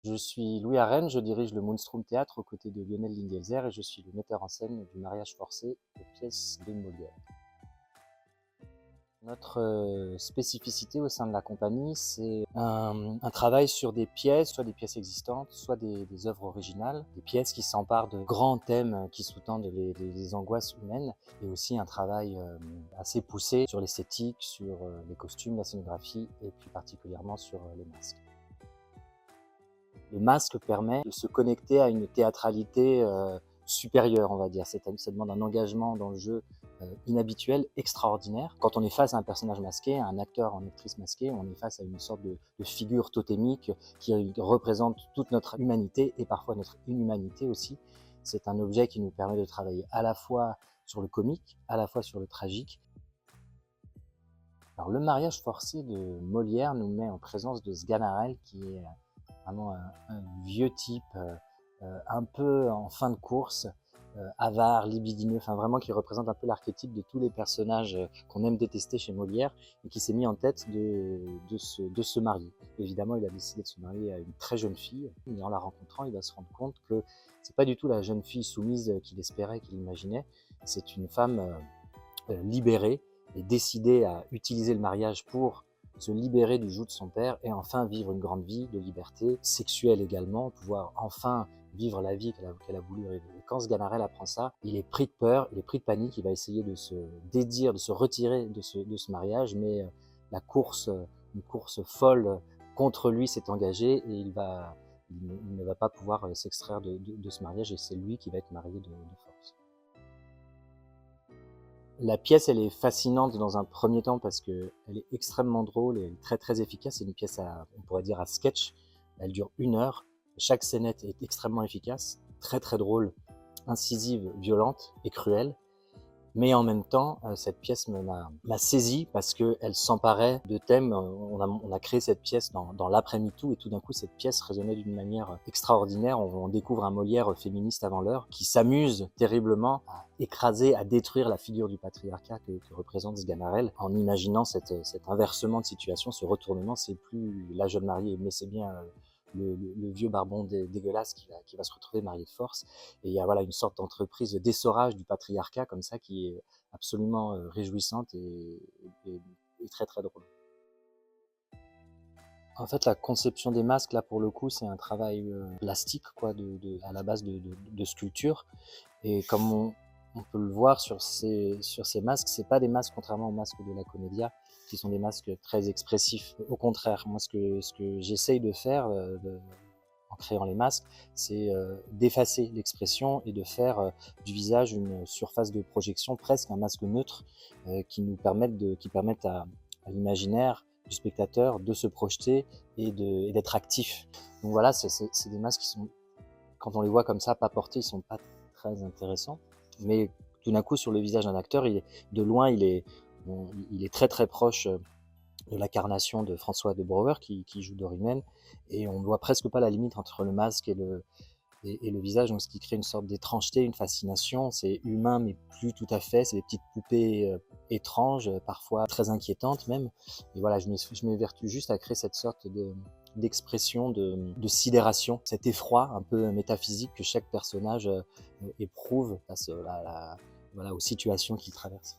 Je suis Louis Arène, je dirige le Moonstrom Théâtre aux côtés de Lionel Lingelzer et je suis le metteur en scène du Mariage forcé de pièces de Molière. Notre spécificité au sein de la compagnie, c'est un travail sur des pièces, soit des pièces existantes, soit des œuvres originales, des pièces qui s'emparent de grands thèmes qui sous-tendent les angoisses humaines, et aussi un travail assez poussé sur l'esthétique, sur les costumes, la scénographie et plus particulièrement sur les masques. Le masque permet de se connecter à une théâtralité supérieure, on va dire. Ça demande un engagement dans le jeu inhabituel, extraordinaire. Quand on est face à un personnage masqué, à un acteur, une actrice masquée, on est face à une sorte de figure totémique qui représente toute notre humanité et parfois notre inhumanité aussi. C'est un objet qui nous permet de travailler à la fois sur le comique, à la fois sur le tragique. Alors, le mariage forcé de Molière nous met en présence de Sganarelle, qui est vraiment un vieux type, un peu en fin de course, avare, libidineux, enfin vraiment qui représente un peu l'archétype de tous les personnages qu'on aime détester chez Molière, et qui s'est mis en tête de se marier. Évidemment, il a décidé de se marier à une très jeune fille, et en la rencontrant, il va se rendre compte que c'est pas du tout la jeune fille soumise qu'il espérait, qu'il imaginait. C'est une femme libérée et décidée à utiliser le mariage pour se libérer du joug de son père et enfin vivre une grande vie de liberté sexuelle également, pouvoir enfin vivre la vie qu'elle a voulu rêver. Et quand Sganarelle apprend ça, il est pris de peur, il est pris de panique, il va essayer de se dédire, de se retirer de ce mariage, mais la course, une course folle contre lui s'est engagée et il ne va pas pouvoir s'extraire de ce mariage, et c'est lui qui va être marié de force. La pièce, elle est fascinante dans un premier temps parce qu'elle est extrêmement drôle et très très efficace. C'est une pièce on pourrait dire à sketch. Elle dure 1 heure. Chaque scénette est extrêmement efficace, très très drôle, incisive, violente et cruelle. Mais en même temps, cette pièce m'a saisi parce qu'elle s'emparait de thèmes. On a créé cette pièce dans l'après-MeToo, et tout d'un coup, cette pièce résonnait d'une manière extraordinaire. On découvre un Molière féministe avant l'heure qui s'amuse terriblement à écraser, à détruire la figure du patriarcat que représente Sganarelle, en imaginant cet inversement de situation, ce retournement. C'est plus la jeune mariée, mais c'est bien le vieux barbon dégueulasse qui va se retrouver marié de force. Et il y a voilà une sorte d'entreprise d'essorage du patriarcat comme ça qui est absolument réjouissante et très très drôle. En fait, la conception des masques, là pour le coup, c'est un travail plastique, quoi, à la base de sculpture. Et comme on peut le voir sur ces masques, c'est pas des masques, contrairement aux masques de la Commedia, qui sont des masques très expressifs. Au contraire, moi, ce que j'essaye de faire, en créant les masques, c'est d'effacer l'expression et de faire du visage une surface de projection, presque un masque neutre, qui permettent à l'imaginaire du spectateur de se projeter et d'être actif. Donc voilà, c'est des masques qui sont, quand on les voit comme ça, pas portés, ils sont pas très intéressants. Mais tout d'un coup, sur le visage d'un acteur, de loin, il est très très proche de l'incarnation de François de Brouwer qui joue Dorimène, et on ne voit presque pas la limite entre le masque et le visage, donc ce qui crée une sorte d'étrangeté, une fascination. C'est humain mais plus tout à fait, c'est des petites poupées étranges, parfois très inquiétantes même. Et voilà, je m'évertue juste à créer cette sorte d'expression de sidération, cet effroi un peu métaphysique que chaque personnage éprouve face voilà, aux situations qu'il traverse.